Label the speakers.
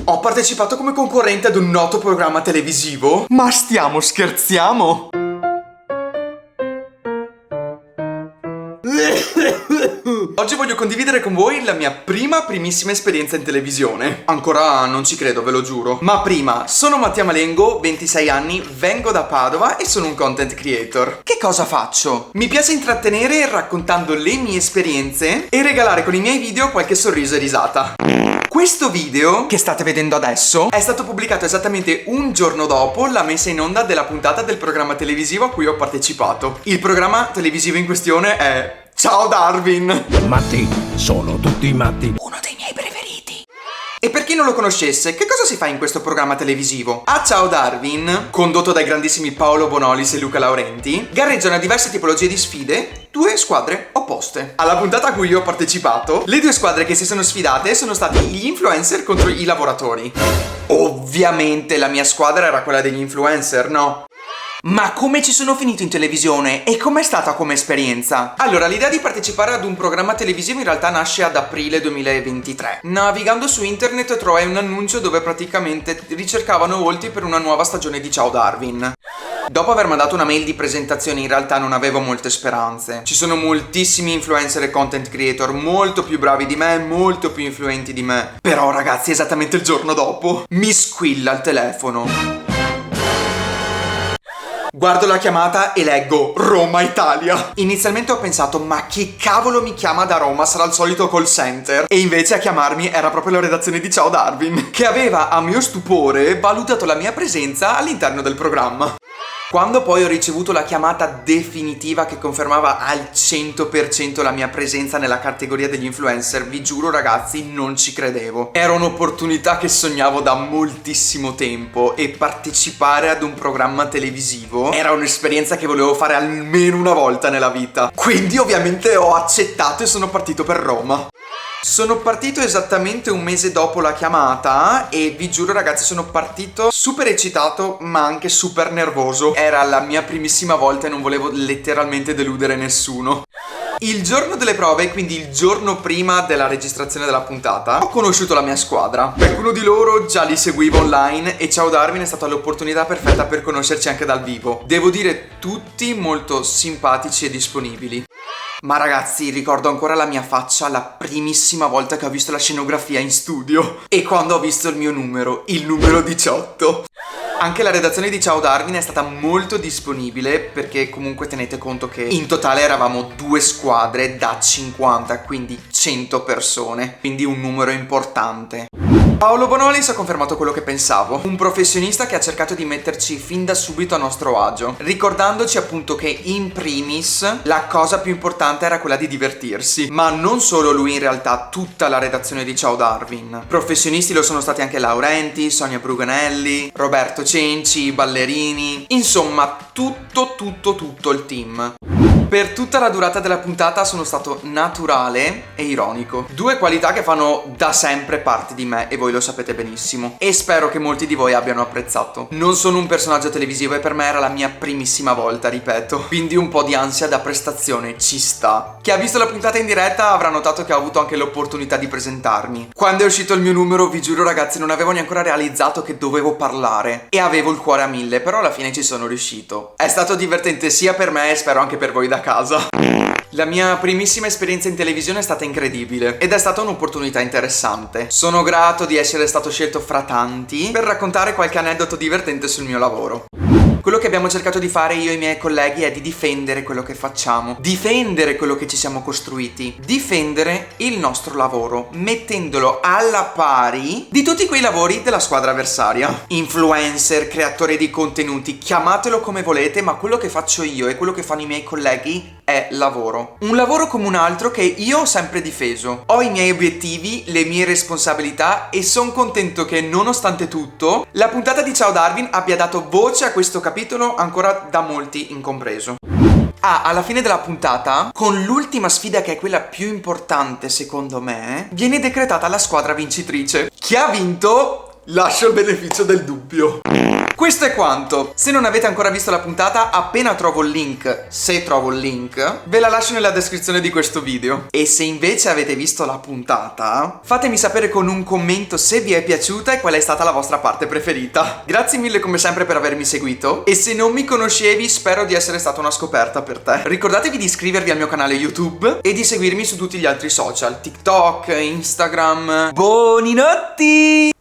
Speaker 1: Ho partecipato come concorrente ad un noto programma televisivo? Ma scherziamo? Oggi voglio condividere con voi la mia primissima esperienza in televisione. Ancora non ci credo, ve lo giuro. Ma prima, sono Mattia Malengo, 26 anni, vengo da Padova e sono un content creator. Che cosa faccio? Mi piace intrattenere raccontando le mie esperienze e regalare con i miei video qualche sorriso e risata. Questo video, che state vedendo adesso, è stato pubblicato esattamente un giorno dopo la messa in onda della puntata del programma televisivo a cui ho partecipato. Il programma televisivo in questione è Ciao Darwin!
Speaker 2: Matti, sono tutti matti.
Speaker 1: Uno dei miei preferiti. E per chi non lo conoscesse, che cosa si fa in questo programma televisivo? A Ciao Darwin, condotto dai grandissimi Paolo Bonolis e Luca Laurenti, gareggiano a diverse tipologie di sfide due squadre opposte. Alla puntata a cui io ho partecipato, le due squadre che si sono sfidate sono stati gli influencer contro i lavoratori. Ovviamente la mia squadra era quella degli influencer, no? Ma come ci sono finito in televisione e com'è stata come esperienza? Allora, l'idea di partecipare ad un programma televisivo in realtà nasce ad aprile 2023. Navigando su internet trovai un annuncio dove praticamente ricercavano volti per una nuova stagione di Ciao Darwin. Dopo aver mandato una mail di presentazione in realtà non avevo molte speranze. Ci sono moltissimi influencer e content creator molto più bravi di me, molto più influenti di me. Però ragazzi, esattamente il giorno dopo mi squilla il telefono. Guardo la chiamata e leggo Roma Italia. Inizialmente ho pensato, ma chi cavolo mi chiama da Roma? Sarà il solito call center? E invece a chiamarmi era proprio la redazione di Ciao Darwin, che aveva, a mio stupore, valutato la mia presenza all'interno del programma. Quando poi ho ricevuto la chiamata definitiva che confermava al 100% la mia presenza nella categoria degli influencer, vi giuro ragazzi, non ci credevo. Era un'opportunità che sognavo da moltissimo tempo e partecipare ad un programma televisivo era un'esperienza che volevo fare almeno una volta nella vita. Quindi ovviamente ho accettato e sono partito per Roma. Sono partito esattamente un mese dopo la chiamata e vi giuro ragazzi sono partito super eccitato ma anche super nervoso. Era la mia primissima volta e non volevo letteralmente deludere nessuno. Il giorno delle prove, quindi il giorno prima della registrazione della puntata, ho conosciuto la mia squadra. Qualcuno di loro già li seguivo online e Ciao Darwin è stata l'opportunità perfetta per conoscerci anche dal vivo. Devo dire tutti molto simpatici e disponibili. Ma ragazzi, ricordo ancora la mia faccia la primissima volta che ho visto la scenografia in studio e quando ho visto il mio numero, il numero 18. Anche la redazione di Ciao Darwin è stata molto disponibile perché comunque tenete conto che in totale eravamo due squadre da 50, quindi 100 persone, quindi un numero importante. Paolo Bonolis ha confermato quello che pensavo, un professionista che ha cercato di metterci fin da subito a nostro agio, ricordandoci appunto che in primis la cosa più importante era quella di divertirsi, ma non solo lui in realtà, tutta la redazione di Ciao Darwin. Professionisti lo sono stati anche Laurenti, Sonia Bruganelli, Roberto Cenci, ballerini, insomma tutto il team. Per tutta la durata della puntata sono stato naturale e ironico. Due qualità che fanno da sempre parte di me e voi lo sapete benissimo. E spero che molti di voi abbiano apprezzato. Non sono un personaggio televisivo e per me era la mia primissima volta, ripeto. Quindi un po' di ansia da prestazione ci sta. Chi ha visto la puntata in diretta avrà notato che ho avuto anche l'opportunità di presentarmi. Quando è uscito il mio numero, vi giuro ragazzi, non avevo neanche realizzato che dovevo parlare. E avevo il cuore a 1000, però alla fine ci sono riuscito. È stato divertente sia per me e spero anche per voi da casa. La mia primissima esperienza in televisione è stata incredibile ed è stata un'opportunità interessante. Sono grato di essere stato scelto fra tanti per raccontare qualche aneddoto divertente sul mio lavoro. Quello che abbiamo cercato di fare io e i miei colleghi è di difendere quello che facciamo, difendere quello che ci siamo costruiti, difendere il nostro lavoro, mettendolo alla pari di tutti quei lavori della squadra avversaria. Influencer, creatori di contenuti, chiamatelo come volete, ma quello che faccio io e quello che fanno i miei colleghi è lavoro. Un lavoro come un altro che io ho sempre difeso. Ho i miei obiettivi, le mie responsabilità e sono contento che nonostante tutto la puntata di Ciao Darwin abbia dato voce a questo capitolo ancora da molti incompreso. Alla fine della puntata, con l'ultima sfida che è quella più importante secondo me, viene decretata la squadra vincitrice. Chi ha vinto? Lascio il beneficio del dubbio. Questo è quanto. Se non avete ancora visto la puntata, appena trovo il link, se trovo il link, ve la lascio nella descrizione di questo video. E se invece avete visto la puntata, fatemi sapere con un commento se vi è piaciuta e qual è stata la vostra parte preferita. Grazie mille come sempre per avermi seguito, e se non mi conoscevi spero di essere stata una scoperta per te. Ricordatevi di iscrivervi al mio canale YouTube e di seguirmi su tutti gli altri social, TikTok, Instagram. Buonanotte!